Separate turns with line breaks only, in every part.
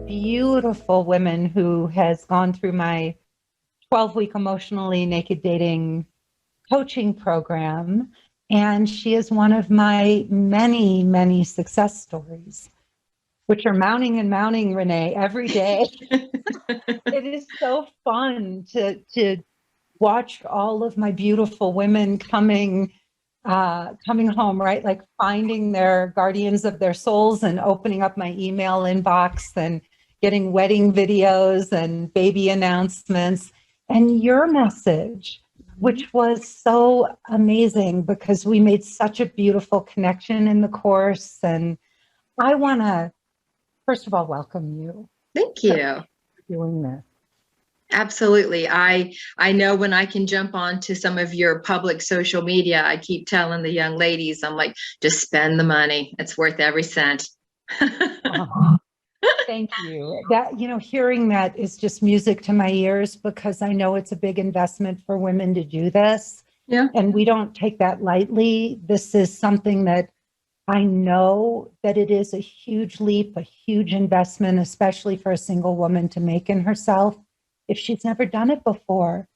beautiful woman who has gone through my 12-week emotionally naked dating coaching program. And she is one of my many, many success stories, which are mounting and mounting, Renee, every day. It is so fun to watch all of my beautiful women coming home, right? Like finding their guardians of their souls and opening up my email inbox and getting wedding videos and baby announcements. And your message, which was so amazing because we made such a beautiful connection in the course. And I want to, first of all, welcome you.
Thank you.
For doing this.
Absolutely. I know when I can jump onto some of your public social media, I keep telling the young ladies, I'm like, just spend the money. It's worth every cent.
Thank you. That, hearing that is just music to my ears because I know it's a big investment for women to do this.
Yeah.
And we don't take that lightly. This is something that I know that it is a huge leap, a huge investment, especially for a single woman to make in herself if she's never done it before.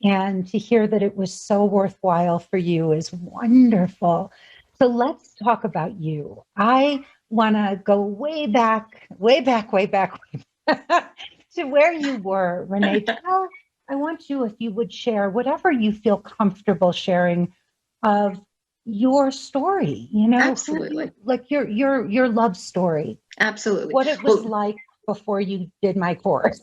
And to hear that it was so worthwhile for you is wonderful. So let's talk about you. I want to go way back to where you were, Renee. I want you, if you would share whatever you feel comfortable sharing of your story,
Absolutely.
like your love story.
Absolutely.
What it was like before you did my course.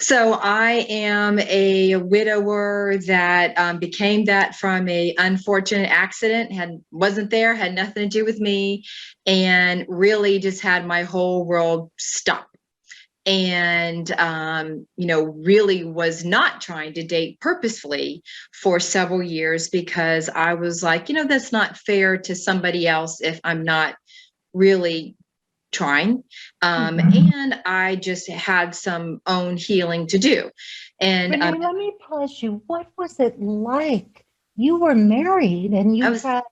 So I am a widower that became that from a unfortunate accident, wasn't there, had nothing to do with me, and really just had my whole world stop. And, really was not trying to date purposefully for several years because I was like, that's not fair to somebody else if I'm not really trying. And I just had some own healing to do. And
Renee, let me pause you. What was it like? You were married and you had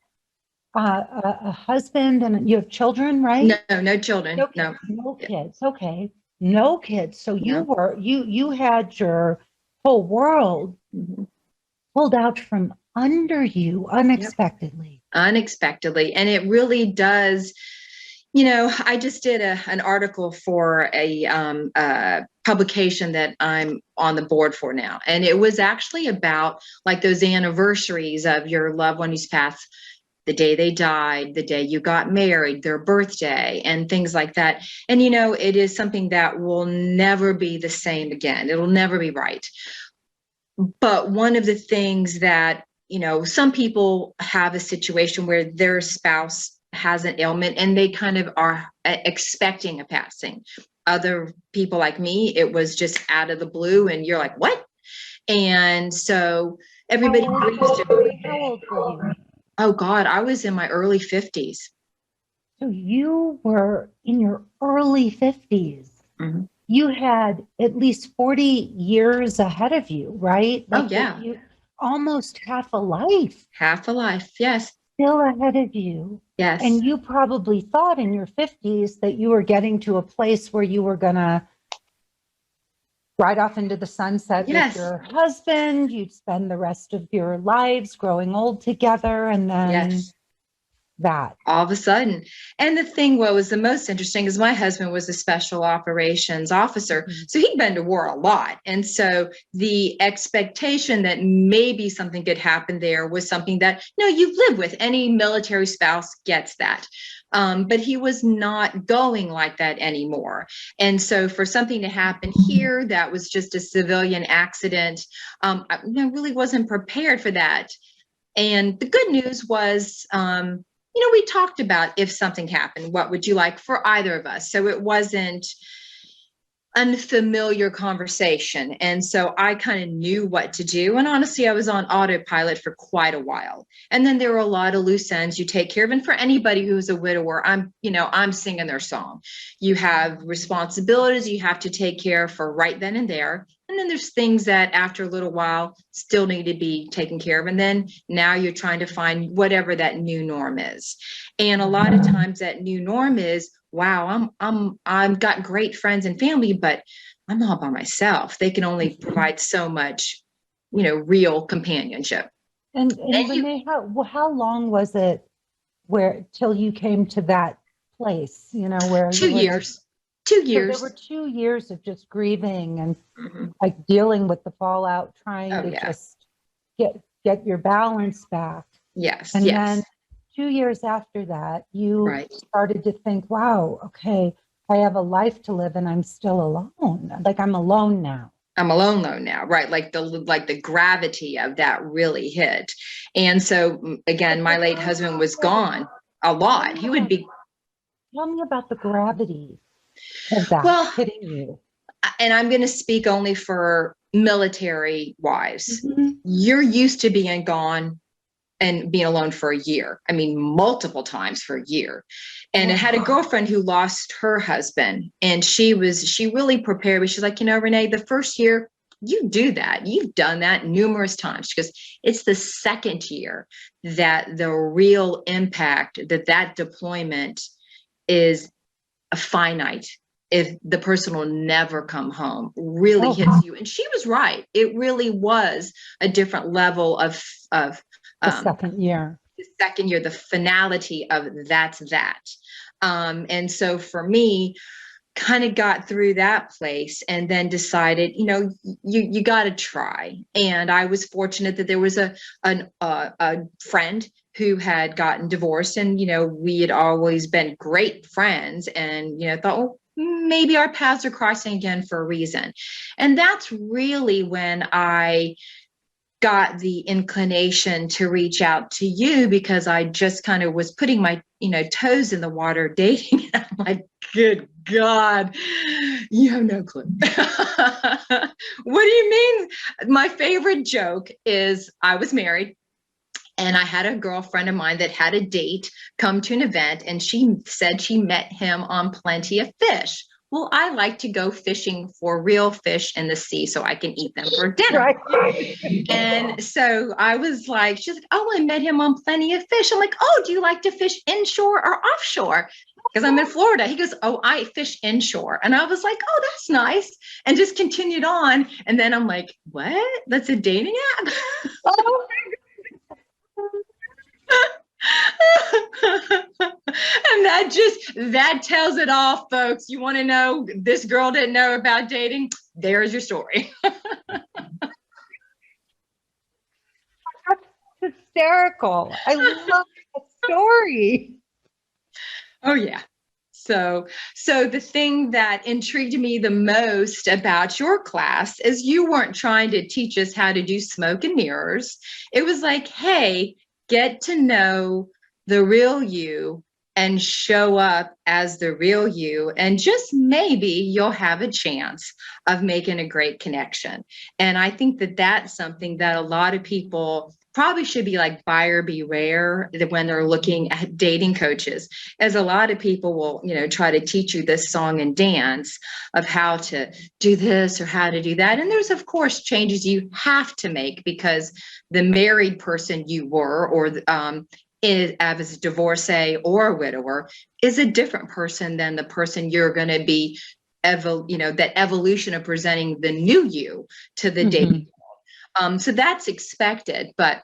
a husband and you have children, right?
No children.
No kids. Okay. No kids. So you had your whole world pulled out from under you unexpectedly.
Unexpectedly. And it really does. I just did an article for a publication that I'm on the board for now. And it was actually about like those anniversaries of your loved one who's passed, the day they died, the day you got married, their birthday, and things like that. And, it is something that will never be the same again. It'll never be right. But one of the things that, some people have a situation where their spouse has an ailment and they kind of are expecting a passing. Other people like me, it was just out of the blue and you're like, what? And so everybody grieves differently.
How old were you?
Oh God, I was in my early 50s.
So you were in your early 50s.
Mm-hmm.
You had at least 40 years ahead of you, right?
Like yeah.
Almost half a life.
Half a life, yes.
Still ahead of you.
Yes.
And you probably thought in your 50s that you were getting to a place where you were going to ride off into the sunset with your husband. You'd spend the rest of your lives growing old together. And then that.
All of a sudden. And the thing what was the most interesting is my husband was a special operations officer. So he'd been to war a lot. And so the expectation that maybe something could happen there was something that, you live with. Any military spouse gets that. But he was not going like that anymore. And so for something to happen here, that was just a civilian accident. I really wasn't prepared for that. And the good news was, we talked about if something happened, what would you like for either of us? So it wasn't unfamiliar conversation. And so I kind of knew what to do. And honestly, I was on autopilot for quite a while. And then there were a lot of loose ends you take care of. And for anybody who's a widower, I'm singing their song. You have responsibilities you have to take care of for right then and there. And then there's things that after a little while still need to be taken care of. And then now you're trying to find whatever that new norm is. And a lot of times that new norm is wow, I've got great friends and family, but I'm all by myself. They can only provide so much, real companionship.
And
And
Renee, how long was it where till you came to that place, where you
two
were like,
years, 2
so there were
years.
2 years of just grieving and
Mhm.
like dealing with the fallout, trying
Oh
to
yeah.
just get your balance back.
Yes.
And then
Yes.
2 years after that, you
Right.
started to think, wow, okay, I have a life to live and I'm still alone. Like I'm alone now.
I'm alone though now, right? Like the gravity of that really hit. And so again, my late husband was gone a lot. He would be,
Tell me about the gravity of that
well,
hitting you.
and I'm going to speak only for military wives.
Mhm.
You're used to being gone and being alone for a year. I mean, multiple times for a year. And I had a girlfriend who lost her husband, and she really prepared me. She's like, Renee, the first year you do that. You've done that numerous times, because it's the second year that the real impact that deployment is a finite. If the person will never come home, really hits you. And she was right. It really was a different level of
The
um,
second year.
the second year, the finality of that's that. And so for me, kind of got through that place and then decided, you got to try. And I was fortunate that there was a friend who had gotten divorced, and we had always been great friends, and thought, oh, maybe our paths are crossing again for a reason. And that's really when I got the inclination to reach out to you, because I just kind of was putting my toes in the water dating. And I'm like, good God, you have no clue. What do you mean? My favorite joke is I was married, and I had a girlfriend of mine that had a date come to an event, and she said she met him on Plenty of Fish. Well, I like to go fishing for real fish in the sea so I can eat them for dinner.
Right.
And so I was like, she's like, oh, I met him on Plenty of Fish. I'm like, oh, do you like to fish inshore or offshore? Because I'm in Florida. He goes, oh, I fish inshore. And I was like, oh, that's nice. And just continued on. And then I'm like, what? That's a dating app?
Oh,
And that tells it all, folks. You want to know this girl didn't know about dating? There's your story.
that's hysterical. I love that story.
Oh yeah. So the thing that intrigued me the most about your class is you weren't trying to teach us how to do smoke and mirrors. It was like, hey, get to know the real you and show up as the real you, and just maybe you'll have a chance of making a great connection. And I think that that's something that a lot of people probably should be like buyer beware when they're looking at dating coaches, as a lot of people will try to teach you this song and dance of how to do this or how to do that. And there's of course changes you have to make, because the married person you were, or is as a divorcee or a widower, is a different person than the person you're going to be that evolution of presenting the new you to the dating. So that's expected, but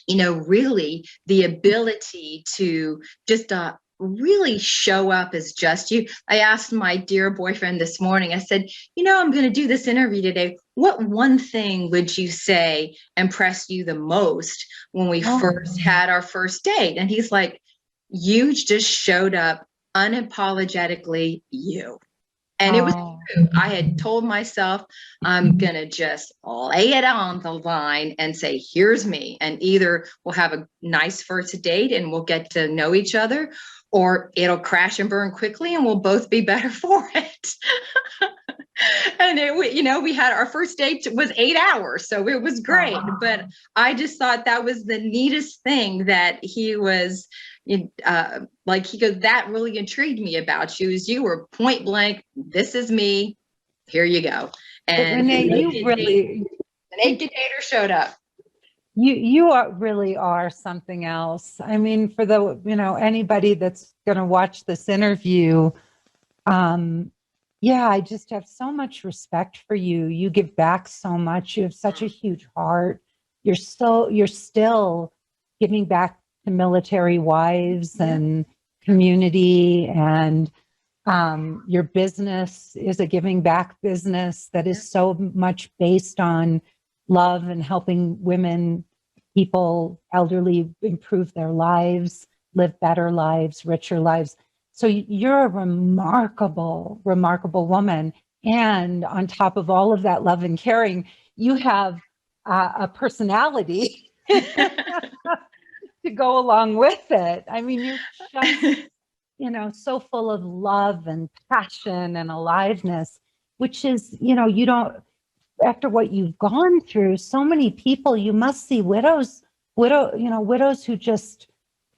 really the ability to just really show up as just you. I asked my dear boyfriend this morning, I said, I'm going to do this interview today. What one thing would you say impressed you the most when we first had our first date? And he's like, you just showed up unapologetically you. And it was true. I had told myself, I'm going to just lay it on the line and say, here's me. And either we'll have a nice first date and we'll get to know each other, or it'll crash and burn quickly and we'll both be better for it. And we had our first date was 8 hours. So it was great. But I just thought that was the neatest thing that he was like, he goes, that really intrigued me about you, is you were point blank, this is me, here you go. And
Renee, you really,
the naked dater showed up.
You are really are something else. I mean, for the, anybody that's going to watch this interview, yeah, I just have so much respect for you. You give back so much. You have such a huge heart. You're still giving back to military wives and community, and your business is a giving back business that is so much based on love and helping women, people, elderly improve their lives, live better lives, richer lives. So you're a remarkable, remarkable woman. And on top of all of that love and caring, you have a personality to go along with it. I mean, you're just, so full of love and passion and aliveness, which is, you don't, after what you've gone through, so many people, you must see widows who just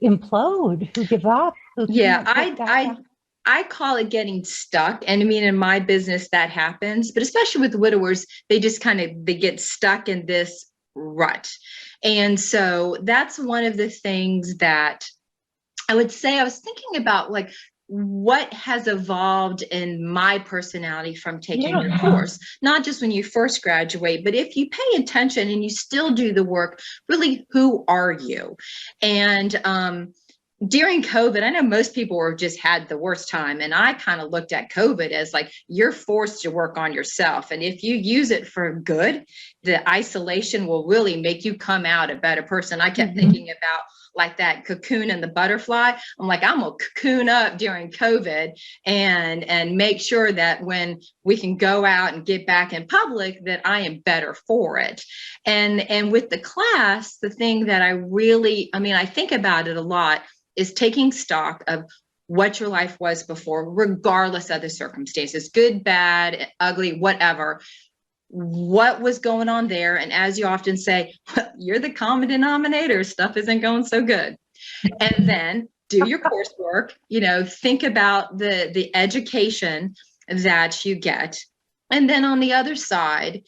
implode, who give up, who
Yeah,
can't get back up.
I call it getting stuck. And I mean, in my business that happens, but especially with widowers, they just they get stuck in this rut. And so that's one of the things that I would say I was thinking about, like, what has evolved in my personality from taking your course, not just when you first graduate, but if you pay attention and you still do the work, really, who are you? And during COVID, I know most people were just had the worst time. And I kind of looked at COVID as like, you're forced to work on yourself. And if you use it for good, the isolation will really make you come out a better person. I kept thinking about like that cocoon and the butterfly. I'm like, I'm gonna cocoon up during COVID and make sure that when we can go out and get back in public, that I am better for it. And with the class, the thing that I think about it a lot is taking stock of what your life was before, regardless of the circumstances, good, bad, ugly, whatever. What was going on there? And as you often say, you're the common denominator. Stuff isn't going so good. And then do your coursework, think about the education that you get. And then on the other side,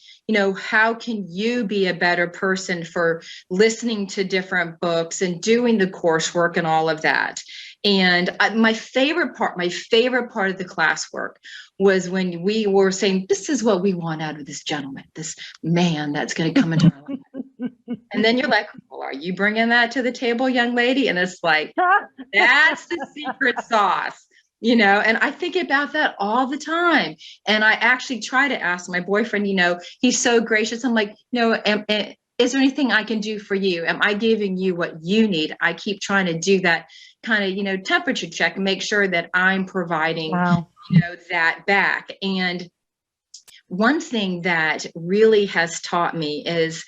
how can you be a better person for listening to different books and doing the coursework and all of that? And my favorite part of the classwork was when we were saying, this is what we want out of this gentleman, this man that's going to come into our life. And then you're like, well, are you bringing that to the table, young lady? And it's like, that's the secret sauce. And I think about that all the time. And I actually try to ask my boyfriend, he's so gracious. I'm like, is there anything I can do for you? Am I giving you what you need? I keep trying to do that kind of, temperature check and make sure that I'm providing, that back. And one thing that really has taught me is,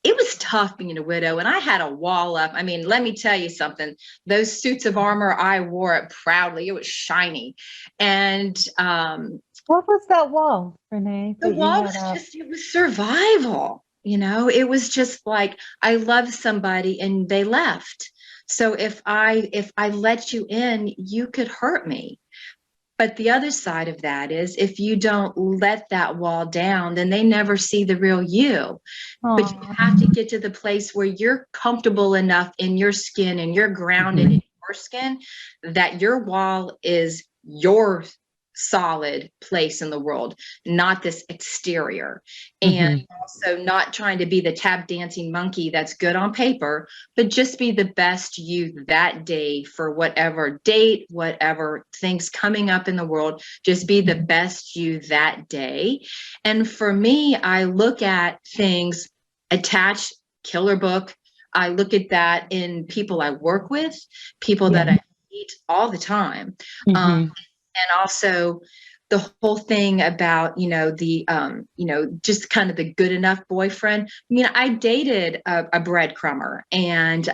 it was tough being a widow, and I had a wall up. I mean, let me tell you something. Those suits of armor, I wore it proudly. It was shiny. And
what was that wall, Renee?
The wall was it was survival. It was just like, I loved somebody and they left. So if I let you in, you could hurt me. But the other side of that is, if you don't let that wall down, then they never see the real you. Aww. But you have to get to the place where you're comfortable enough in your skin and you're grounded in your skin, that your wall is your solid place in the world, not this exterior. And also not trying to be the tap dancing monkey that's good on paper, but just be the best you that day for whatever date, whatever things coming up in the world. Just be the best you that day. And for me, I look at things attached, killer book. I look at that in people I work with, people that I meet all the time. And also the whole thing about, just kind of the good enough boyfriend. I mean, I dated a breadcrumber, and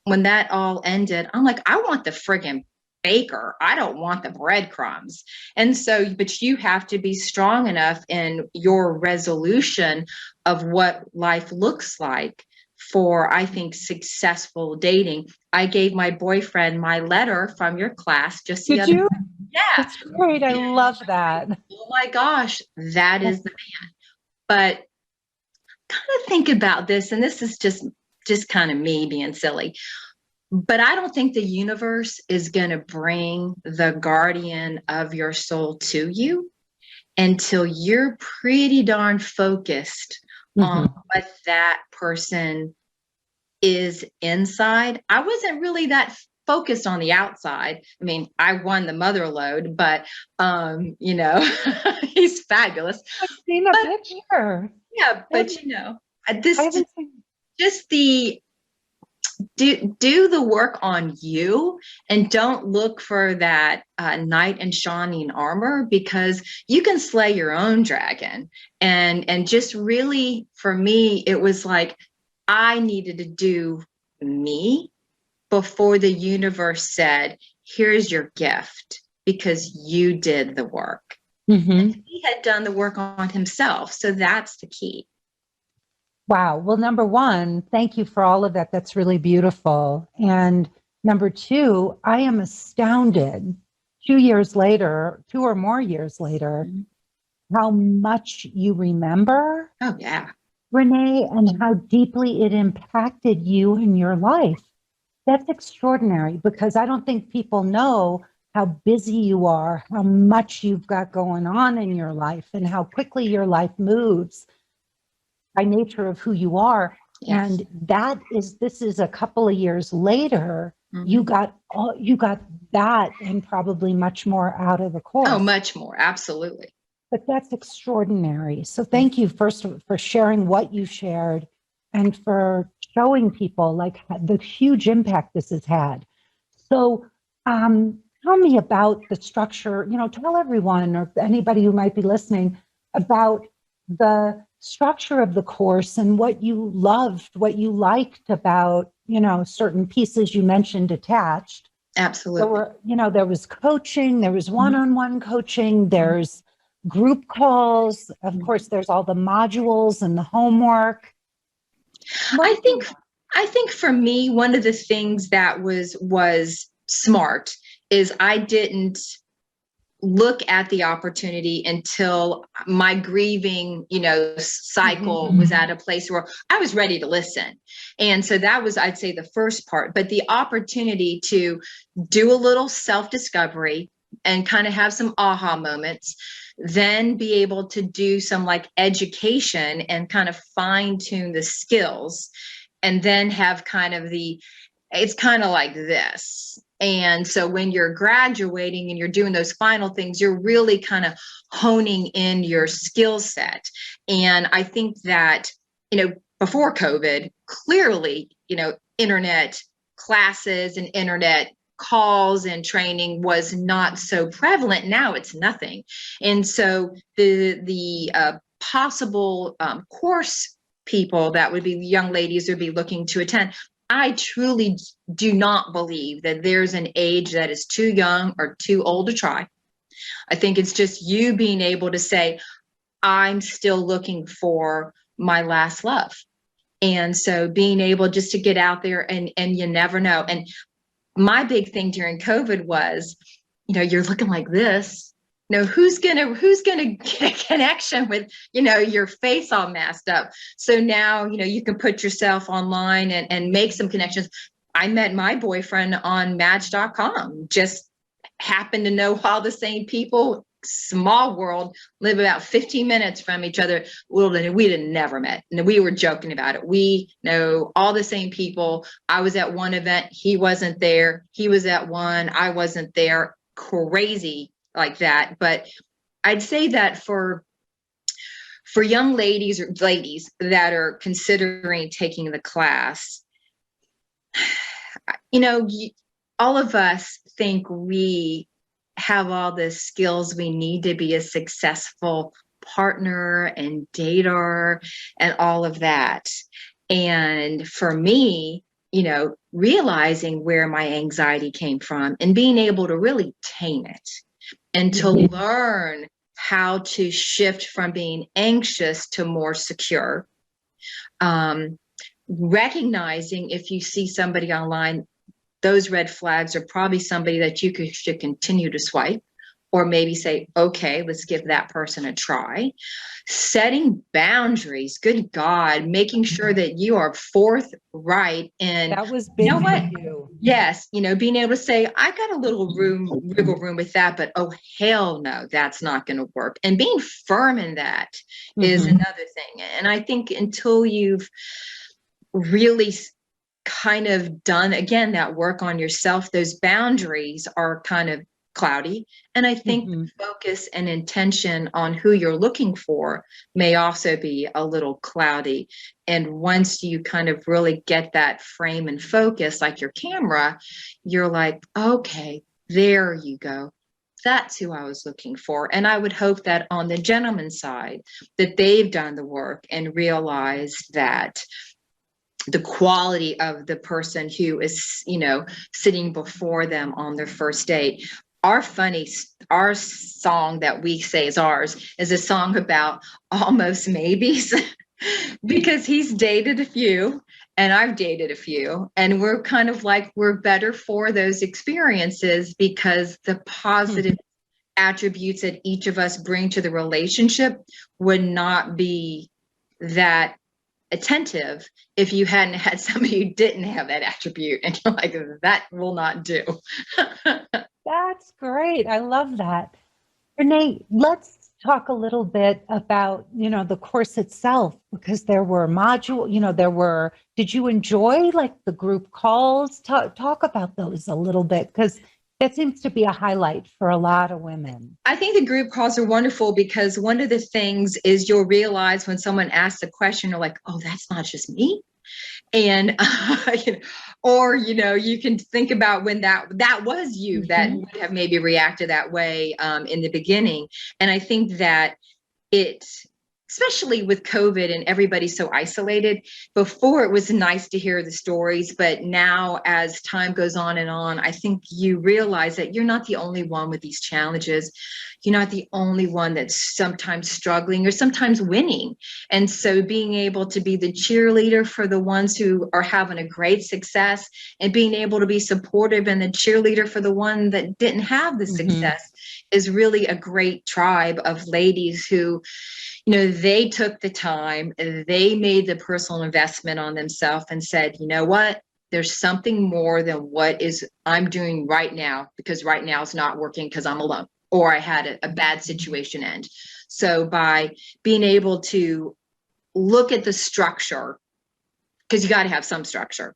when that all ended, I'm like, I want the friggin' baker. I don't want the breadcrumbs. And so, but you have to be strong enough in your resolution of what life looks like for, I think, successful dating. I gave my boyfriend my letter from your class just the other day. Yeah.
That's great. I love that.
Oh my gosh, that is the man. But kind of think about this, and this is just kind of me being silly, but I don't think the universe is going to bring the guardian of your soul to you until you're pretty darn focused on what that person is inside. I wasn't really that focused on the outside. I mean, I won the mother load, but you know, he's fabulous.
I've seen a picture.
Yeah, but you know, this
I haven't seen.
just the do the work on you, and don't look for that knight in shining armor, because you can slay your own dragon. And just really, for me, it was like I needed to do me before the universe said, here's your gift, because you did the work. He had done the work on himself. So that's the key.
Wow. Well, number one, thank you for all of that. That's really beautiful. And number two, I am astounded 2 years later, 2 or more years later, how much you remember.
Oh, yeah.
Renee, and how deeply it impacted you in your life. That's extraordinary, because I don't think people know how busy you are, how much you've got going on in your life, and how quickly your life moves by nature of who you are.
Yes.
And this is a couple of years later, you got that and probably much more out of the course.
Oh, much more. Absolutely.
But that's extraordinary. So thank you first for sharing what you shared, and for showing people like the huge impact this has had. So tell me about the structure, tell everyone or anybody who might be listening about the structure of the course and what you loved, what you liked about, certain pieces you mentioned attached.
Absolutely.
There was coaching, there was one-on-one coaching, there's group calls. Of course, there's all the modules and the homework.
I think for me, one of the things that was smart is I didn't look at the opportunity until my grieving, cycle was at a place where I was ready to listen. And so that was, I'd say, the first part. But the opportunity to do a little self-discovery and kind of have some aha moments, then be able to do some like education and kind of fine tune the skills, and then have kind of it's kind of like this. And so when you're graduating and you're doing those final things, you're really kind of honing in your skill set. And I think that, before COVID, clearly, internet classes and internet calls and training was not so prevalent. Now it's nothing. And so the possible course people that would be young ladies would be looking to attend, I truly do not believe that there's an age that is too young or too old to try. I think it's just you being able to say, I'm still looking for my last love. And so being able just to get out there, and you never know. And my big thing during COVID was, you're looking like this. Who's gonna get a connection with, your face all masked up? So now, you can put yourself online and make some connections. I met my boyfriend on Match.com, just happened to know all the same people, small world, live about 15 minutes from each other. We'd have never met. And we were joking about it. We know all the same people. I was at one event, he wasn't there. He was at one, I wasn't there. Crazy like that. But I'd say that for young ladies or ladies that are considering taking the class, all of us think we have all the skills we need to be a successful partner and dater and all of that. And for me, realizing where my anxiety came from and being able to really tame it, and to learn how to shift from being anxious to more secure. Recognizing if you see somebody online, those red flags are probably somebody that you should continue to swipe, or maybe say, okay, let's give that person a try. Setting boundaries, good God, making sure that you are forthright. And
That was
you
big
know
for
what?
you.
Yes, being able to say, I got a little wiggle room with that, but oh, hell no, that's not going to work. And being firm in that is
Mm-hmm.
another thing. And I think until you've really kind of done, again, that work on yourself, those boundaries are kind of cloudy. And I think
Mm-hmm.
the focus and intention on who you're looking for may also be a little cloudy. And once you kind of really get that frame and focus, like your camera, you're like, okay, there you go. That's who I was looking for. And I would hope that on the gentleman's side, that they've done the work and realized that the quality of the person who is, sitting before them on their first date. Our song that we say is ours is a song about almost maybes because he's dated a few and I've dated a few, and we're kind of like, we're better for those experiences because the positive attributes that each of us bring to the relationship would not be that attentive if you hadn't had somebody who didn't have that attribute, and you're like, that will not do.
That's great. I love that. Renee, let's talk a little bit about, the course itself, because there were did you enjoy like the group calls? Talk about those a little bit, because that seems to be a highlight for a lot of women.
I think the group calls are wonderful because one of the things is you'll realize when someone asks a question, you're like, oh, that's not just me. And you can think about when that was you that would have maybe reacted that way in the beginning. And I think that it, especially with COVID and everybody so isolated, before it was nice to hear the stories, but now as time goes on and on, I think you realize that you're not the only one with these challenges. You're not the only one that's sometimes struggling or sometimes winning. And so being able to be the cheerleader for the ones who are having a great success, and being able to be supportive and the cheerleader for the one that didn't have the success, is really a great tribe of ladies who, they took the time, they made the personal investment on themselves and said, you know what, there's something more than what is I'm doing right now, because right now it's not working because I'm alone or I had a bad situation end. So by being able to look at the structure, because you got to have some structure,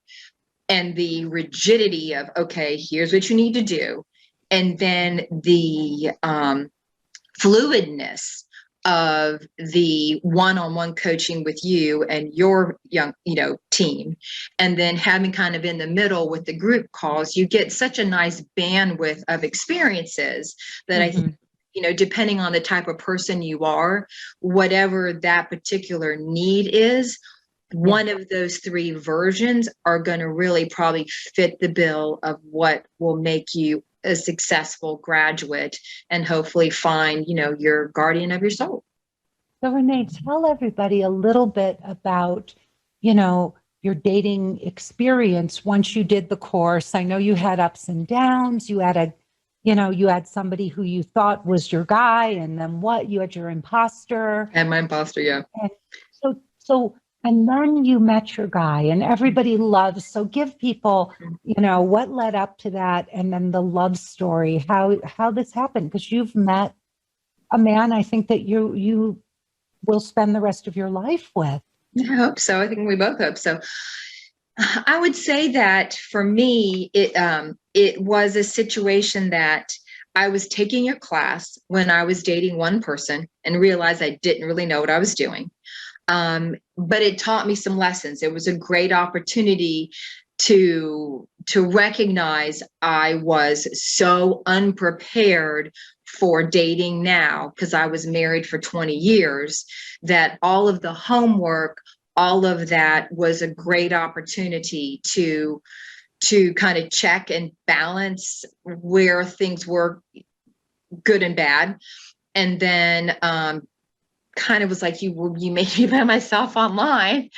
and the rigidity of, okay, here's what you need to do. And then the fluidness of the one-on-one coaching with you and your young, team. And then having kind of in the middle with the group calls, you get such a nice bandwidth of experiences that I think, depending on the type of person you are, whatever that particular need is, one of those three versions are going to really probably fit the bill of what will make you a successful graduate and hopefully find, your guardian of your soul.
So Renee, tell everybody a little bit about, your dating experience once you did the course. I know you had ups and downs. You had you had somebody who you thought was your guy, and then you had your imposter.
And my imposter, yeah.
And and then you met your guy, and everybody loves. So give people, what led up to that, and then the love story, how this happened, because you've met a man I think that you will spend the rest of your life with.
I hope so. I think we both hope so. I would say that for me, it was a situation that I was taking a class when I was dating one person and realized I didn't really know what I was doing. But it taught me some lessons. It was a great opportunity to recognize I was so unprepared for dating now, because I was married for 20 years, that all of the homework, all of that was a great opportunity to kind of check and balance where things were good and bad. And then kind of was like, you made me by myself online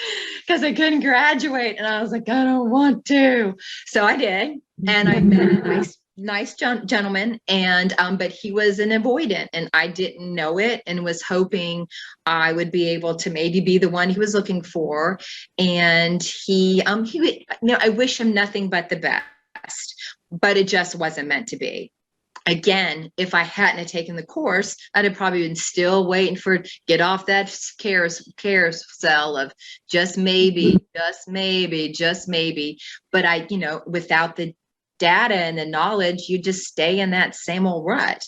because I couldn't graduate. And I was like, I don't want to. So I did. And I met a nice nice gentleman, and but he was an avoidant, and I didn't know it, and was hoping I would be able to maybe be the one he was looking for. And I wish him nothing but the best, but it just wasn't meant to be. Again, if I hadn't have taken the course, I'd have probably been still waiting for get off that carousel of just maybe, just maybe, just maybe. But without the data and the knowledge, you just stay in that same old rut.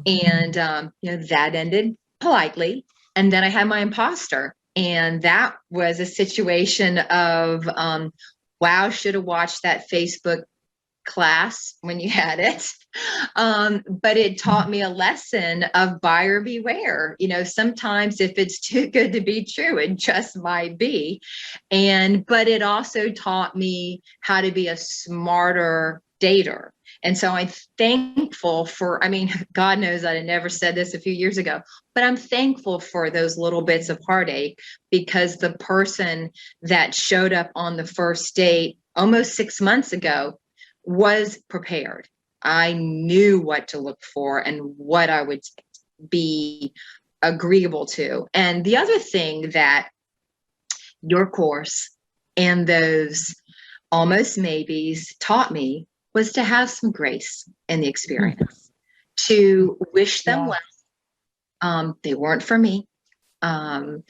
And that ended politely. And then I had my imposter, and that was a situation of wow, should have watched that Facebook class when you had it. But it taught me a lesson of buyer beware. Sometimes if it's too good to be true, it just might be. But it also taught me how to be a smarter dater. And so I'm thankful for, God knows I never said this a few years ago, but I'm thankful for those little bits of heartache, because the person that showed up on the first date almost 6 months ago was prepared. I knew what to look for and what I would be agreeable to. And the other thing that your course and those almost maybes taught me was to have some grace in the experience, to wish them well. They weren't for me. And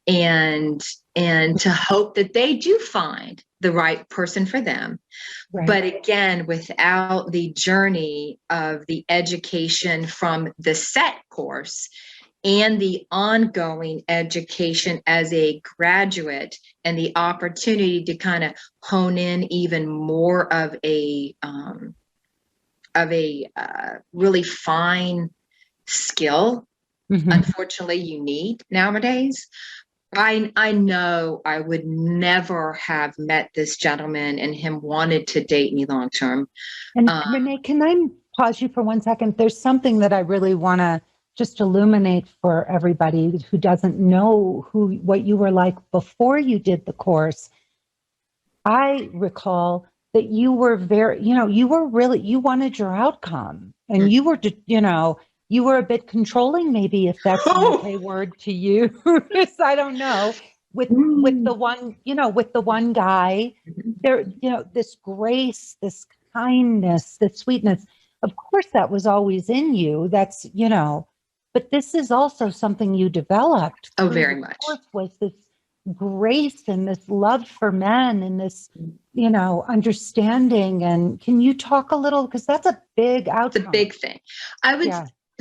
to hope that they do find the right person for them. Right. But again, without the journey of the education from the set course and the ongoing education as a graduate, and the opportunity to kind of hone in even more of a really fine skill, unfortunately, you need nowadays. I know I would never have met this gentleman and him wanted to date me long term.
And Renee, can I pause you for 1 second? There's something that I really want to just illuminate for everybody who doesn't know what you were like before you did the course. I recall that you were you wanted your outcome, and you were, you were a bit controlling, maybe, if that's an okay word to use. I don't know. With the one guy, there, this grace, this kindness, this sweetness. Of course, that was always in you. That's, but this is also something you developed.
Oh, very much.
Was this grace and this love for men and this, understanding. And can you talk a little, because that's a big outcome.
It's a big thing.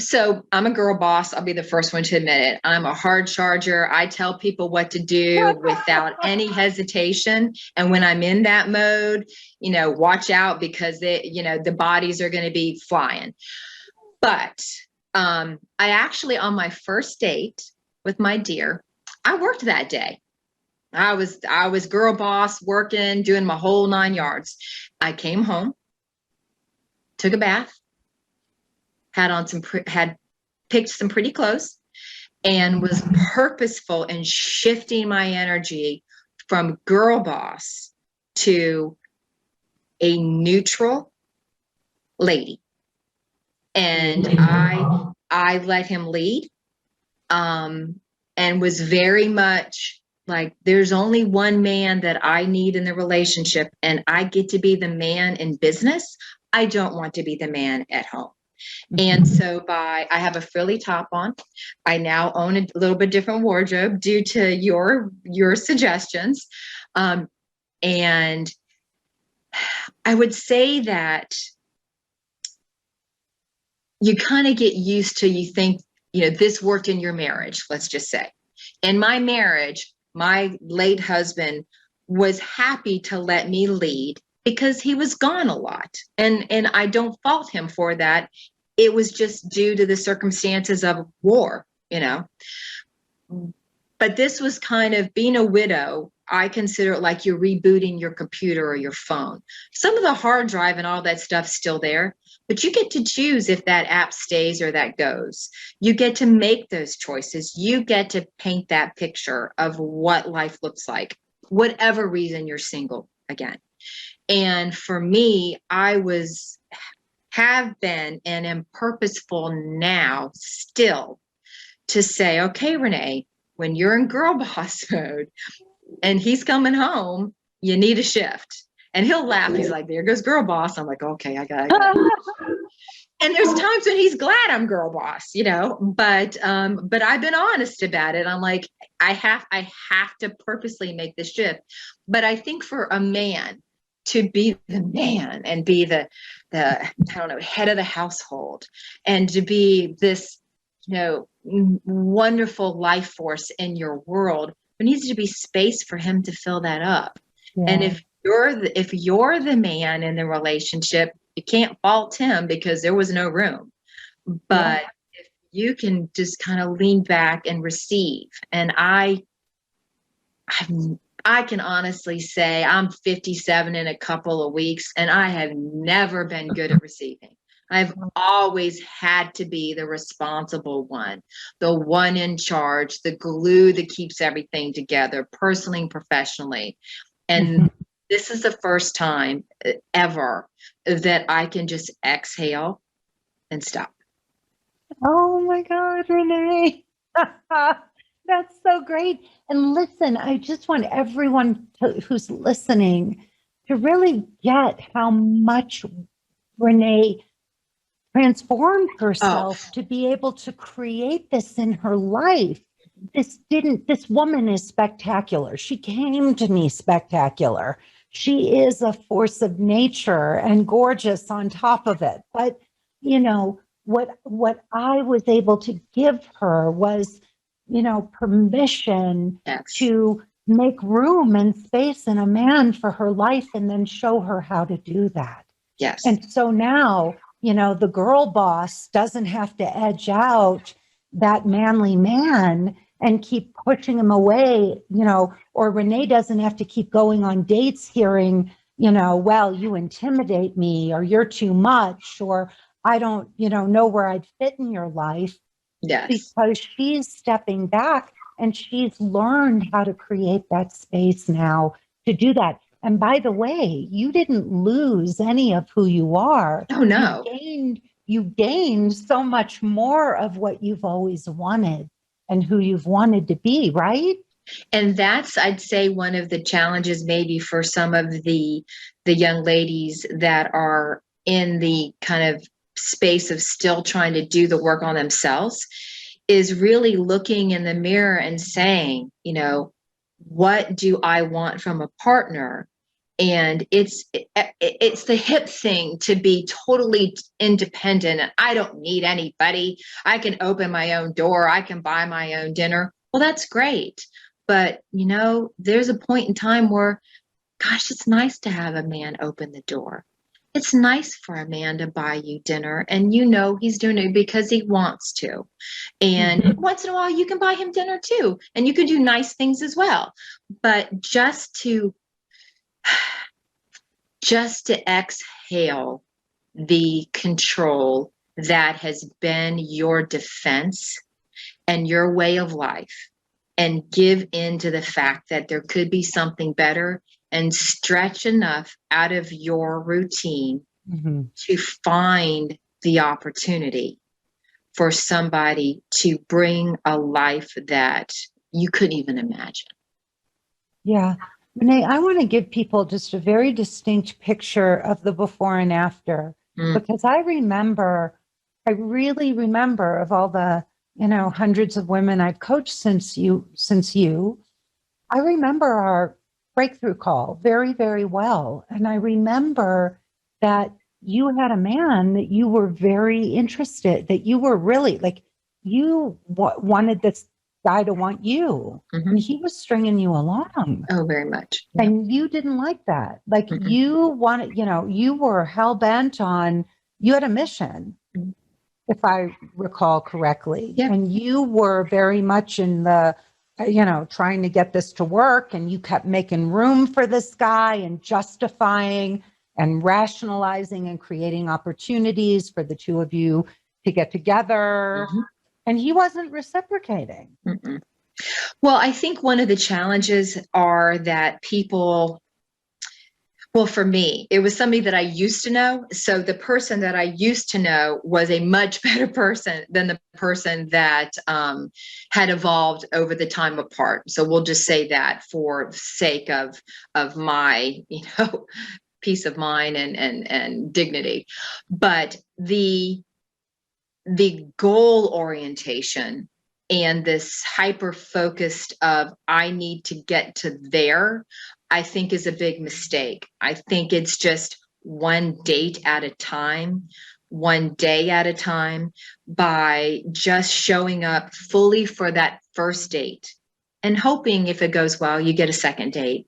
So I'm a girl boss. I'll be the first one to admit it. I'm a hard charger. I tell people what to do without any hesitation. And when I'm in that mode, watch out, because the bodies are going to be flying. But I actually, on my first date with my dear, I worked that day. I was girl boss, working, doing my whole 9 yards. I came home, took a bath, had picked some pretty clothes, and was purposeful in shifting my energy from girl boss to a neutral lady. And I let him lead, and was very much like, there's only one man that I need in the relationship, and I get to be the man in business. I don't want to be the man at home. And so I have a frilly top on. I now own a little bit different wardrobe due to your suggestions. And I would say that you kind of get used to, you think, this worked in your marriage, let's just say. In my marriage, my late husband was happy to let me lead, because he was gone a lot. And I don't fault him for that. It was just due to the circumstances of war, But this was kind of, being a widow, I consider it like you're rebooting your computer or your phone. Some of the hard drive and all that stuff's still there, but you get to choose if that app stays or that goes. You get to make those choices. You get to paint that picture of what life looks like, whatever reason you're single again. And for me, I was have been and am purposeful now still to say, okay, Renee, when you're in girl boss mode and he's coming home, you need a shift. And he'll laugh. He's like, there goes girl boss. I'm like, okay, I got it. And there's times when he's glad I'm girl boss, but I've been honest about it. I'm like, I have to purposely make this shift. But I think for a man to be the man and be the I don't know, head of the household, and to be this, wonderful life force in your world, there needs to be space for him to fill that up. Yeah. And if you're the man in the relationship, you can't fault him because there was no room. But if you can just kind of lean back and receive, and I can honestly say I'm 57 in a couple of weeks, and I have never been good at receiving. I've always had to be the responsible one, the one in charge, the glue that keeps everything together, personally and professionally. And this is the first time ever that I can just exhale and stop.
Oh my God, Renee. That's so great. And listen, I just want everyone who's listening to really get how much Renee transformed herself to be able to create this in her life. This woman is spectacular. She came to me spectacular. She is a force of nature and gorgeous on top of it. But, what I was able to give her was, permission to make room and space in a man for her life, and then show her how to do that.
Yes.
And so now, the girl boss doesn't have to edge out that manly man and keep pushing him away, or Renee doesn't have to keep going on dates hearing, well, you intimidate me, or you're too much, or I don't, know where I'd fit in your life.
Yes.
Because she's stepping back and she's learned how to create that space now to do that. And by the way, you didn't lose any of who you are.
Oh, no.
You gained so much more of what you've always wanted and who you've wanted to be, right?
And that's, I'd say, one of the challenges maybe for some of the young ladies that are in the kind of space of still trying to do the work on themselves, is really looking in the mirror and saying, what do I want from a partner? And it's the hip thing to be totally independent. I don't need anybody. I can open my own door. I can buy my own dinner. Well, that's great. But, there's a point in time where, gosh, it's nice to have a man open the door. It's nice for a man to buy you dinner, and he's doing it because he wants to. And once in a while you can buy him dinner too, and you can do nice things as well. But just to exhale the control that has been your defense and your way of life, and give in to the fact that there could be something better, and stretch enough out of your routine to find the opportunity for somebody to bring a life that you couldn't even imagine.
Yeah. Renee, I want to give people just a very distinct picture of the before and after, because I really remember of all the, hundreds of women I've coached since you, I remember our breakthrough call very, very well. And I remember that you had a man that you were very interested, that you were really you wanted this guy to want you, and he was stringing you along.
Oh, very much.
Yeah. And you didn't like that. You wanted, you were hell bent on, you had a mission, if I recall correctly.
Yeah.
And you were very much in the, trying to get this to work, and you kept making room for this guy and justifying and rationalizing and creating opportunities for the two of you to get together. And he wasn't reciprocating.
Well, I think one of the challenges are that people, Well, for me, it was somebody that I used to know. So the person that I used to know was a much better person than the person that had evolved over the time apart. So we'll just say that for sake of my, peace of mind and dignity. But the goal orientation and this hyper focused of I need to get to there, I think is a big mistake. I think it's just one date at a time, one day at a time, by just showing up fully for that first date and hoping if it goes well, you get a second date.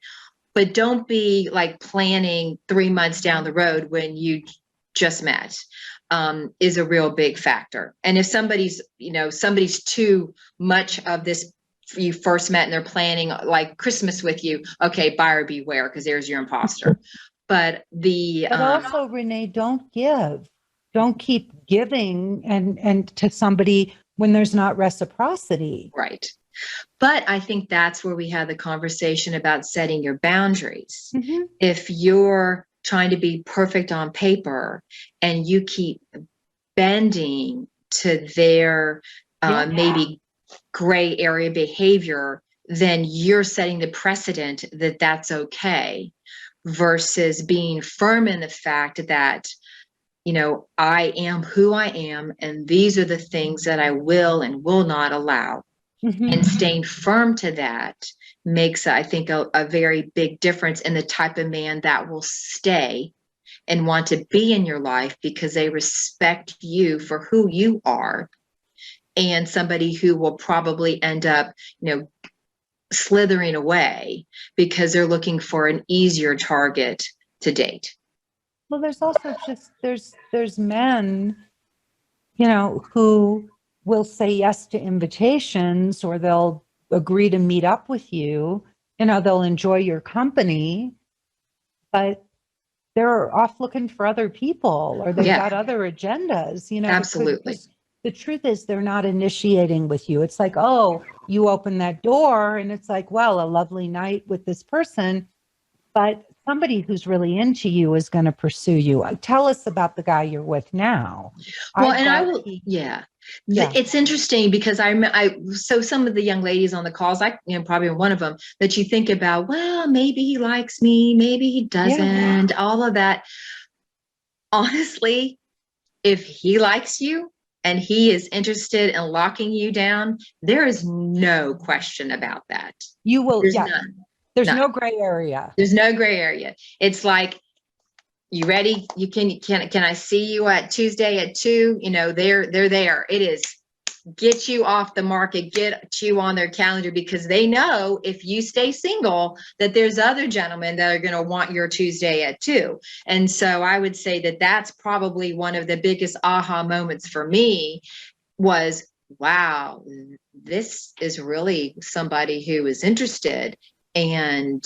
But don't be like planning 3 months down the road when you just met. Is a real big factor. And if somebody's too much of this, you first met and they're planning like Christmas with you, okay, buyer beware, because there's your imposter. But
also, Renee, don't keep giving and to somebody when there's not reciprocity.
Right. But I think that's where we had the conversation about setting your boundaries.
Mm-hmm.
If you're trying to be perfect on paper and you keep bending to their maybe gray area behavior, then you're setting the precedent that that's okay, versus being firm in the fact that, I am who I am, and these are the things that I will and will not allow.
Mm-hmm.
And staying firm to that makes, I think, a very big difference in the type of man that will stay and want to be in your life because they respect you for who you are, and somebody who will probably end up, slithering away because they're looking for an easier target to date.
Well, there's also just, there's men, who will say yes to invitations, or they'll agree to meet up with you. They'll enjoy your company, but they're off looking for other people, or they've got other agendas,
Absolutely.
The truth is they're not initiating with you. It's like, oh, you open that door and it's like, well, a lovely night with this person, but somebody who's really into you is going to pursue you. Tell us about the guy you're with now.
Well, it's interesting because so some of the young ladies on the calls, probably one of them, that you think about, well, maybe he likes me, maybe he doesn't, all of that. Honestly, if he likes you and he is interested in locking you down, there is no question about that.
You will,
There's none.
There's no gray area.
There's no gray area. It's like, you ready? Can I see you at Tuesday at 2? They're there. It is get you off the market, get you on their calendar, because they know if you stay single, that there's other gentlemen that are going to want your Tuesday at 2. And so I would say that that's probably one of the biggest aha moments for me was, wow, this is really somebody who is interested, and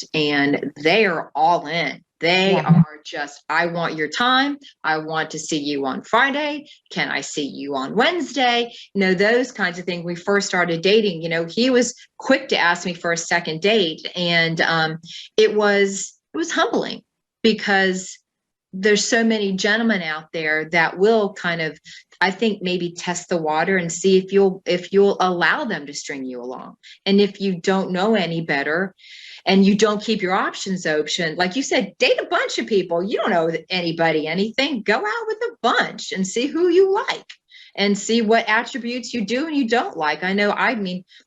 they are all in. They are just, I want your time. I want to see you on Friday. Can I see you on Wednesday? Those kinds of things. We first started dating, he was quick to ask me for a second date. And it was humbling, because there's so many gentlemen out there that will kind of, I think, maybe test the water and see if you'll allow them to string you along. And if you don't know any better, and you don't keep your options open, like you said, date a bunch of people. You don't know anybody anything. Go out with a bunch and see who you like, and see what attributes you do and you don't like. I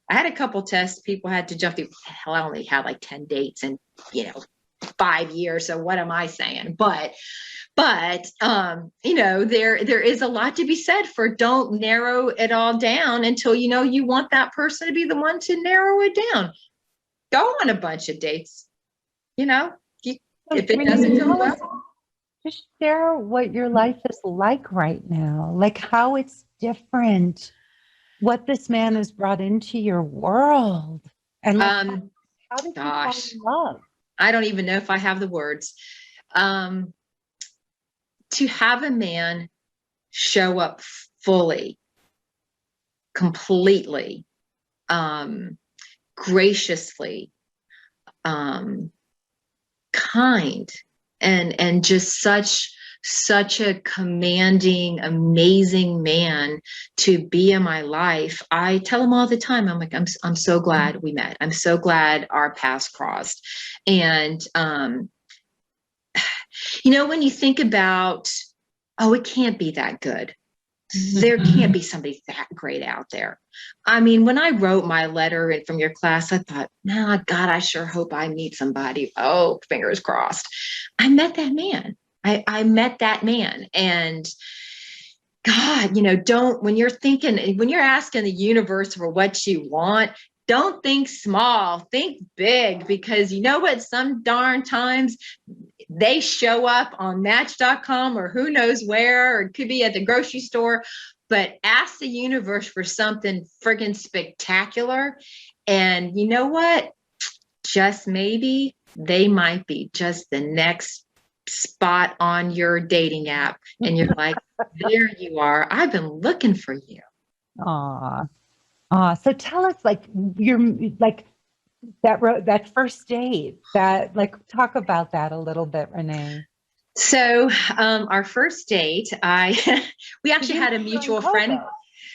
had a couple tests people had to jump through. Hell, I only had like 10 dates in 5 years. So what am I saying? But there is a lot to be said for, don't narrow it all down until you want that person to be the one to narrow it down. Go on a bunch of dates, if it doesn't go well.
Just share what your life is like right now, like how it's different, what this man has brought into your world, and how did you fall in love?
I don't even know if I have the words. To have a man show up fully, completely, graciously, kind, and just such a commanding, amazing man to be in my life. I tell him all the time, I'm like, I'm so glad we met. I'm so glad our paths crossed. And, when you think about, oh, it can't be that good. There can't be somebody that great out there. I mean, when I wrote my letter in from your class, I thought, nah, God, I sure hope I meet somebody. Oh, fingers crossed. I met that man. I met that man. And God, when you're asking the universe for what you want, don't think small, think big, because you know what? Some darn times they show up on Match.com or who knows where, or it could be at the grocery store. But ask the universe for something friggin' spectacular. And you know what? Just maybe they might be just the next spot on your dating app. And you're like, there you are. I've been looking for you.
Aw. So tell us, like, that first date, talk about that a little bit, Renee.
So our first date, we actually had a mutual friend.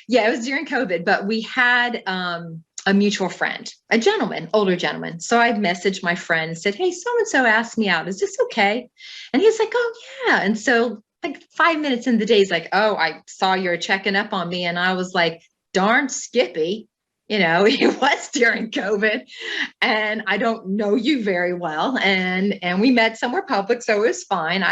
Yeah, it was during COVID, but we had a mutual friend, a gentleman, older gentleman. So I messaged my friend and said, hey, so-and-so asked me out. Is this okay? And he's like, oh, yeah. And so like 5 minutes in the day, he's like, oh, I saw you're checking up on me. And I was like, darn Skippy. It was during COVID and I don't know you very well. And we met somewhere public, so it was fine.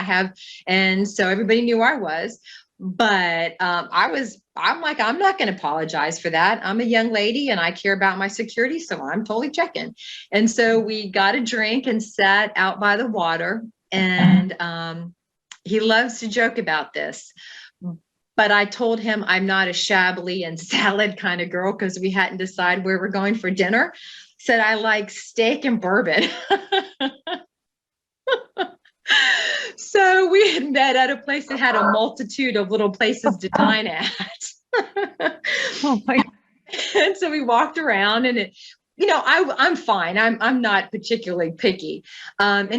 And so everybody knew I was, but I'm like, I'm not going to apologize for that. I'm a young lady and I care about my security. So I'm totally checking. And so we got a drink and sat out by the water. And he loves to joke about this. But I told him I'm not a shabbily and salad kind of girl because we hadn't decided where we're going for dinner. Said I like steak and bourbon. So we had met at a place that had a multitude of little places to dine at.
Oh my.
And so we walked around and I'm fine. I'm not particularly picky. And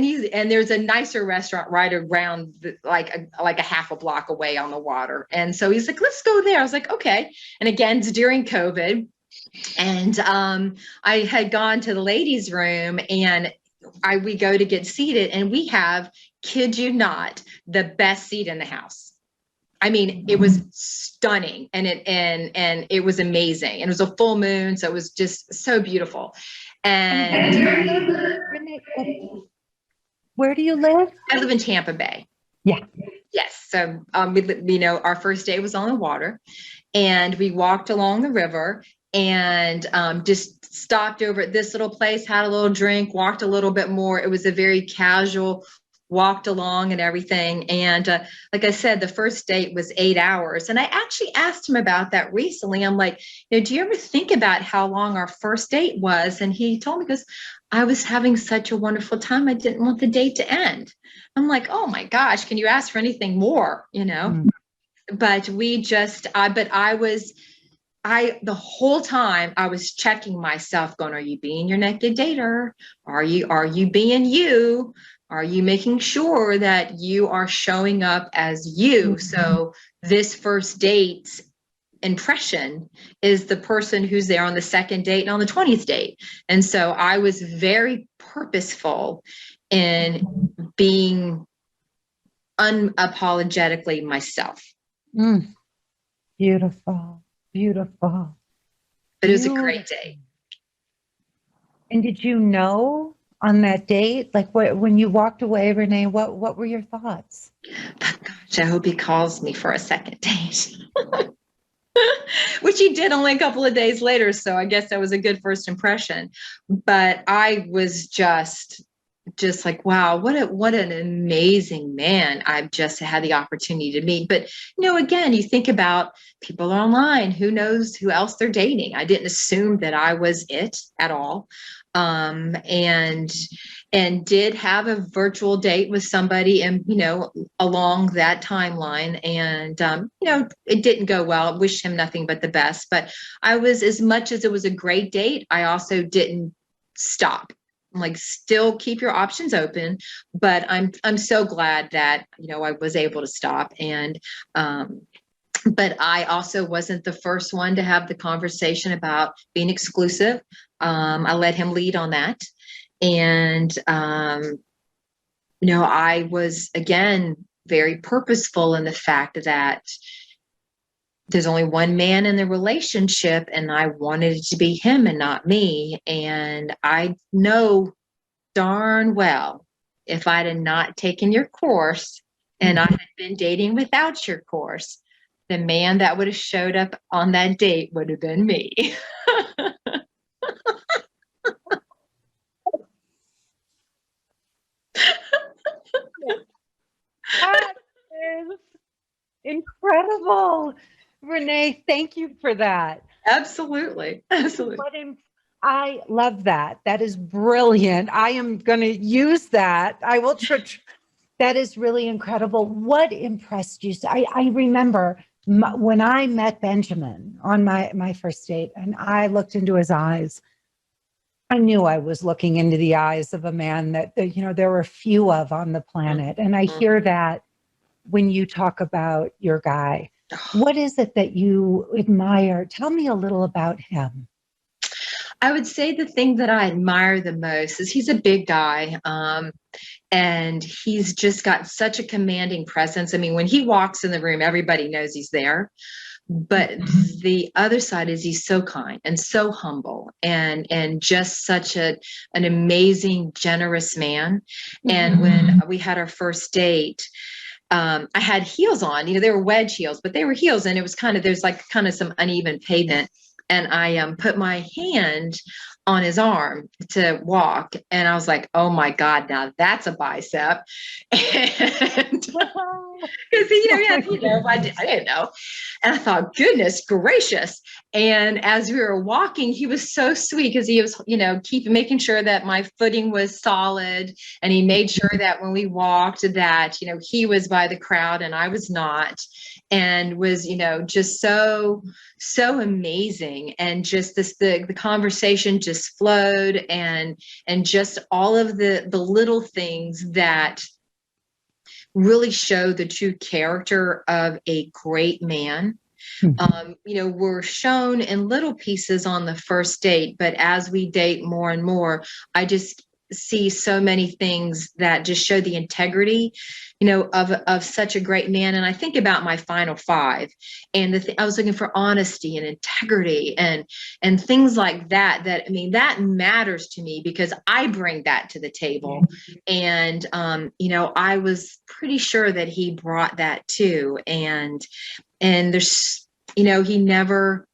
there's a nicer restaurant right around like a half a block away on the water. And so he's like, let's go there. I was like, okay. And again, it's during COVID. And I had gone to the ladies' room and we go to get seated and we have, kid you not, the best seat in the house. I mean, it was stunning and it was amazing. And it was a full moon. So it was just so beautiful. And
where do you live?
I live in Tampa Bay.
Yeah.
Yes. So, our first day was on the water and we walked along the river and just stopped over at this little place, had a little drink, walked a little bit more. It was a very casual walked along and everything. And like I said, the first date was 8 hours. And I actually asked him about that recently. I'm like, do you ever think about how long our first date was? And he told me, because I was having such a wonderful time. I didn't want the date to end. I'm like, oh my gosh, can you ask for anything more? But the whole time I was checking myself going, are you being your naked dater? Are you being you? Are you making sure that you are showing up as you? So this first date's impression is the person who's there on the second date and on the 20th date. And so I was very purposeful in being unapologetically myself.
Beautiful. Beautiful.
But it was a great date.
And did you know on that date, like when you walked away, Renee, what were your thoughts?
Gosh, I hope he calls me for a second date. Which he did only a couple of days later. So I guess that was a good first impression. But I was just like, wow, what an amazing man I've just had the opportunity to meet. But, again, you think about people online, who knows who else they're dating. I didn't assume that I was it at all. And did have a virtual date with somebody and, along that timeline. And, it didn't go well. I wish him nothing but the best. But I was, as much as it was a great date, I also didn't stop. I'm like, still keep your options open, but I'm so glad that, I was able to stop. And, but I also wasn't the first one to have the conversation about being exclusive. I let him lead on that. And, I was, again, very purposeful in the fact that there's only one man in the relationship, and I wanted it to be him and not me. And I know darn well, if I'd have not taken your course and I had been dating without your course, the man that would have showed up on that date would have been me.
That is incredible. Renee, thank you for that.
Absolutely. Absolutely.
I love that. That is brilliant. I am going to use that. I will. That is really incredible. What impressed you? I remember when I met Benjamin on my first date, and I looked into his eyes. I knew I was looking into the eyes of a man that, there were few of on the planet. And I hear that when you talk about your guy. What is it that you admire? Tell me a little about him.
I would say the thing that I admire the most is he's a big guy. And he's just got such a commanding presence. I mean, when he walks in the room, everybody knows he's there. But the other side is he's so kind and so humble and just such an amazing, generous man. And when we had our first date, I had heels on, they were wedge heels, but they were heels. And it was there's some uneven pavement. And I put my hand on his arm to walk. And I was like, oh my God, now that's a bicep. And I didn't know. And I thought, goodness gracious. And as we were walking, he was so sweet because he was, making sure that my footing was solid. And he made sure that when we walked that, he was by the crowd and I was not. And was, just so amazing. And just the conversation just flowed and just all of the little things that really show the true character of a great man. Were shown in little pieces on the first date, but as we date more and more, I just see so many things that just show the integrity, of such a great man. And I think about my final five, and I was looking for honesty and integrity and things like that. That matters to me because I bring that to the table. And I was pretty sure that he brought that too. And there's, he never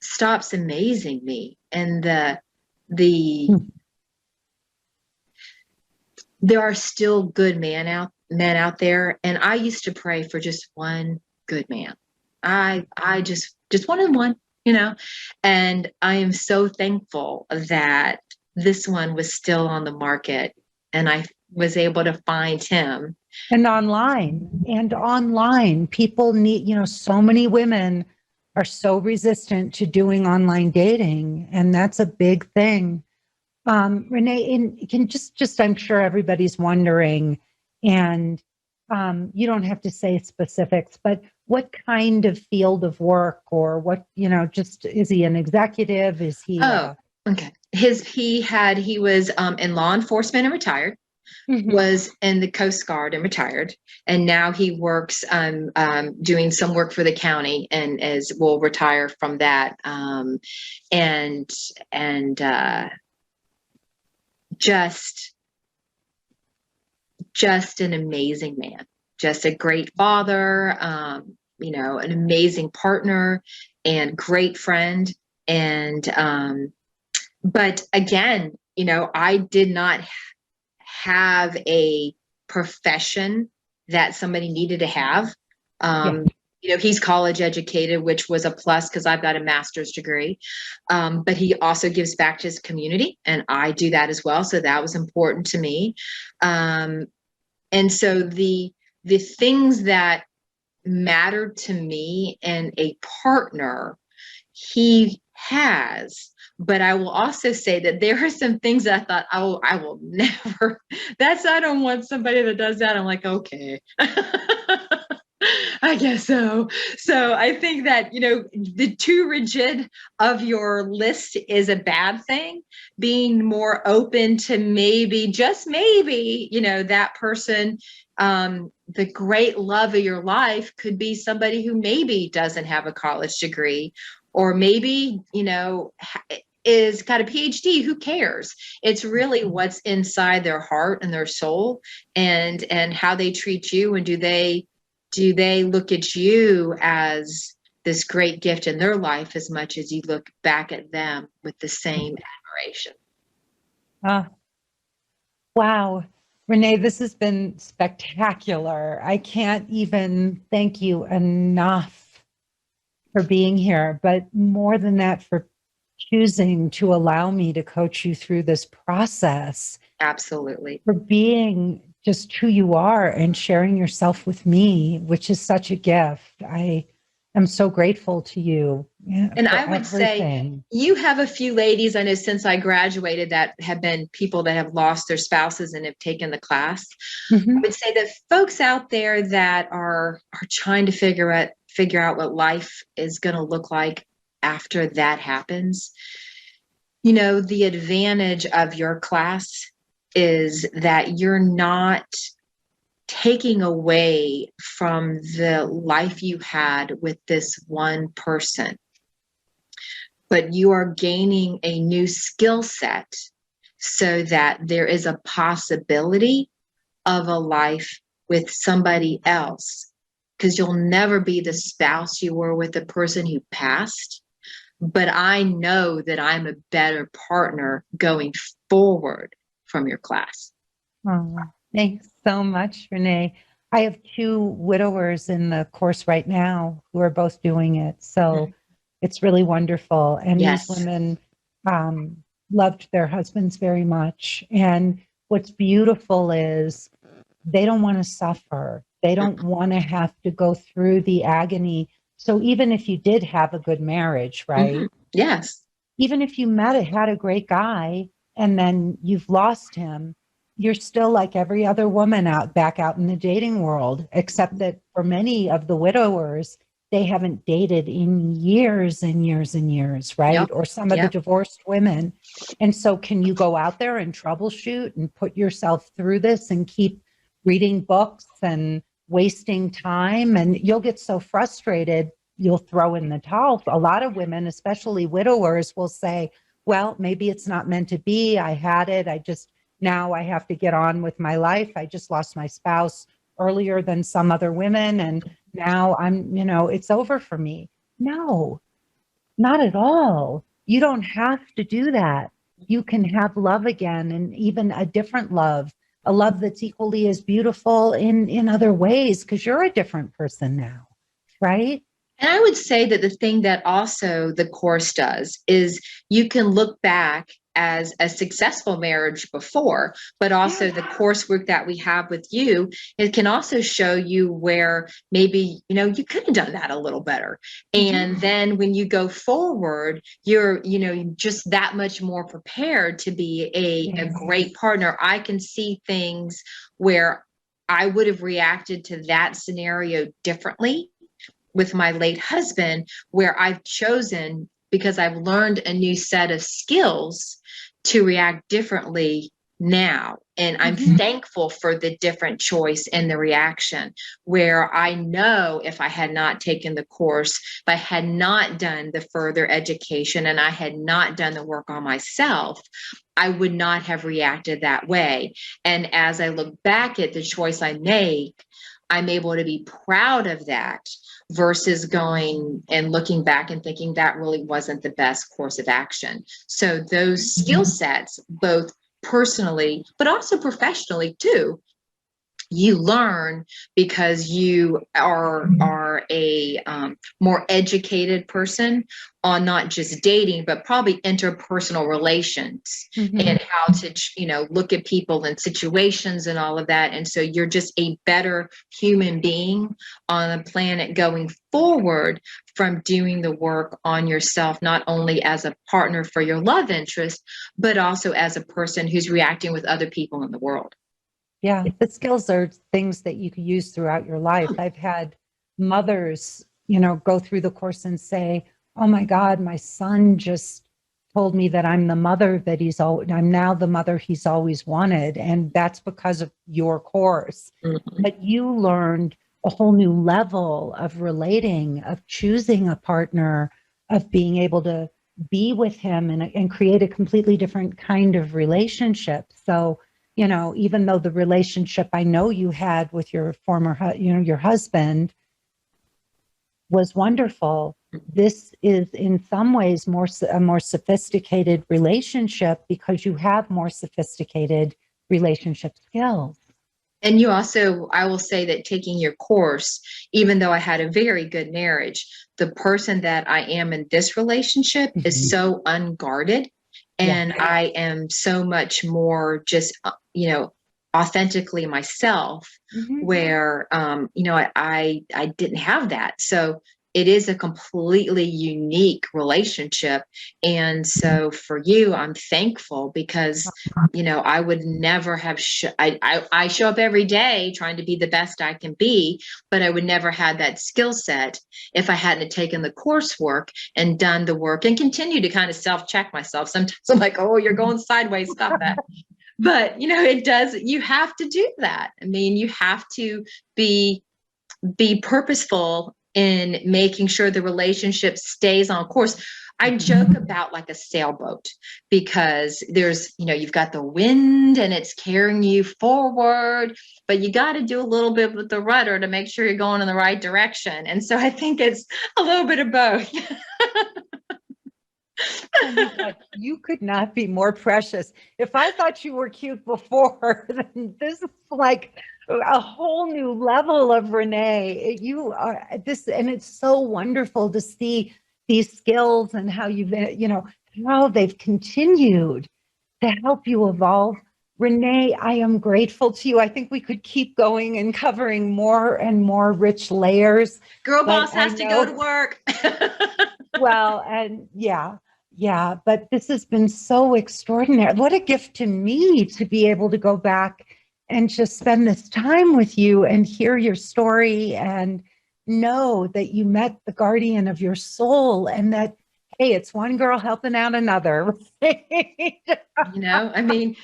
stops amazing me. And there are still good men out there. And I used to pray for just one good man. I just wanted one, and I am so thankful that this one was still on the market and I was able to find him.
And online, people need, so many women are so resistant to doing online dating. And that's a big thing. Renee, I'm sure everybody's wondering, and you don't have to say specifics, but what kind of field of work or what, is he an executive? Is he?
Okay. He was in law enforcement and retired. Was in the Coast Guard and retired, and now he works doing some work for the county and will retire from that. Just an amazing man, just a great father, an amazing partner and great friend. And but again, I did not have a profession that somebody needed to have. He's college educated, which was a plus because I've got a master's degree. But he also gives back to his community, and I do that as well. So that was important to me. And so the things that mattered to me and a partner, he has. But I will also say that there are some things that I thought, oh, I will never, I don't want somebody that does that. I'm like, okay. I guess so. So I think that, the too rigid of your list is a bad thing. Being more open to maybe, just maybe, that person, the great love of your life could be somebody who maybe doesn't have a college degree, or maybe, is got a PhD. Who cares? It's really what's inside their heart and their soul, and how they treat you, and do they look at you as this great gift in their life as much as you look back at them with the same admiration.
Wow. Renee, this has been spectacular. I can't even thank you enough for being here, but more than that, for choosing to allow me to coach you through this process.
Absolutely.
For being just who you are and sharing yourself with me, which is such a gift. I am so grateful to you.
And I would say you have a few ladies I know since I graduated that have been people that have lost their spouses and have taken the class. I would say that folks out there that are trying to figure out what life is going to look like after that happens, the advantage of your class is that you're not taking away from the life you had with this one person, but you are gaining a new skill set so that there is a possibility of a life with somebody else, because you'll never be the spouse you were with the person who passed. But I know that I'm a better partner going forward from your class.
Oh, thanks so much, Renee. I have 2 widowers in the course right now who are both doing it. So it's really wonderful. And
Yes.
these women loved their husbands very much. And what's beautiful is they don't want to suffer. They don't want to have to go through the agony. So even if you did have a good marriage, right?
Yes.
Even if you had a great guy and then you've lost him, you're still like every other woman back out in the dating world, except that for many of the widowers, they haven't dated in years and years and years, right?
Yep.
Or some of the divorced women. And so can you go out there and troubleshoot and put yourself through this and keep reading books and wasting time? And you'll get so frustrated, you'll throw in the towel. A lot of women, especially widowers, will say, well, maybe it's not meant to be. I had it. Now I have to get on with my life. I just lost my spouse earlier than some other women. And now it's over for me. No, not at all. You don't have to do that. You can have love again, and even a different love, a love that's equally as beautiful in other ways, because you're a different person now, right?
And I would say that the thing that also the course does is you can look back as a successful marriage before, but also the coursework that we have with you, it can also show you where maybe, you could have done that a little better. And then when you go forward, you're, just that much more prepared to be a great partner. I can see things where I would have reacted to that scenario differently with my late husband, where I've chosen, because I've learned a new set of skills, to react differently now. And I'm thankful for the different choice and the reaction, where I know if I had not taken the course, if I had not done the further education and I had not done the work on myself, I would not have reacted that way. And as I look back at the choice I make, I'm able to be proud of that versus going and looking back and thinking that really wasn't the best course of action. So those skill sets, both personally, but also professionally too, you learn because you are a more educated person on not just dating, but probably interpersonal relations and how to, look at people and situations and all of that. And so you're just a better human being on the planet going forward from doing the work on yourself, not only as a partner for your love interest, but also as a person who's reacting with other people in the world.
Yeah, the skills are things that you could use throughout your life. I've had mothers, go through the course and say, "Oh my God, my son just told me that I'm the mother that I'm now the mother he's always wanted." And that's because of your course.
Mm-hmm.
But you learned a whole new level of relating, of choosing a partner, of being able to be with him and create a completely different kind of relationship. So, even though the relationship I know you had with your former, your husband was wonderful, this is in some ways a more sophisticated relationship because you have more sophisticated relationship skills.
And you also, I will say that taking your course, even though I had a very good marriage, the person that I am in this relationship is so unguarded. And I am so much more just, authentically myself, where, I didn't have that. So it is a completely unique relationship. And so for you, I'm thankful because, I would never have, I show up every day trying to be the best I can be, but I would never have that skill set if I hadn't taken the coursework and done the work and continue to kind of self-check myself. Sometimes I'm like, oh, you're going sideways, stop that. But, it does, you have to do that. I mean, you have to be purposeful in making sure the relationship stays on course. I joke about like a sailboat because there's, you've got the wind and it's carrying you forward, but you got to do a little bit with the rudder to make sure you're going in the right direction. And so I think it's a little bit of both.
Oh my God, you could not be more precious. If I thought you were cute before, then this is like a whole new level of Renee. You are this, and it's so wonderful to see these skills and how how they've continued to help you evolve. Renee, I am grateful to you. I think we could keep going and covering more and more rich layers.
Girl boss has to go to work.
Well, and yeah, but this has been so extraordinary. What a gift to me to be able to go back and just spend this time with you and hear your story and know that you met the guardian of your soul and that, hey, it's one girl helping out another.
I mean,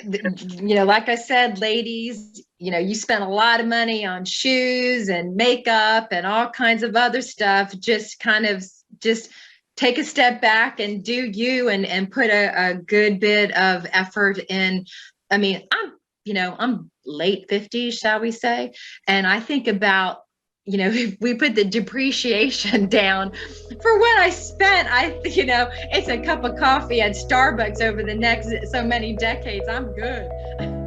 like I said, ladies, you spend a lot of money on shoes and makeup and all kinds of other stuff. Just take a step back and do you and put a good bit of effort in. I mean, I'm late 50s, shall we say? And I think about, if we put the depreciation down for what I spent, it's a cup of coffee at Starbucks over the next so many decades. I'm good.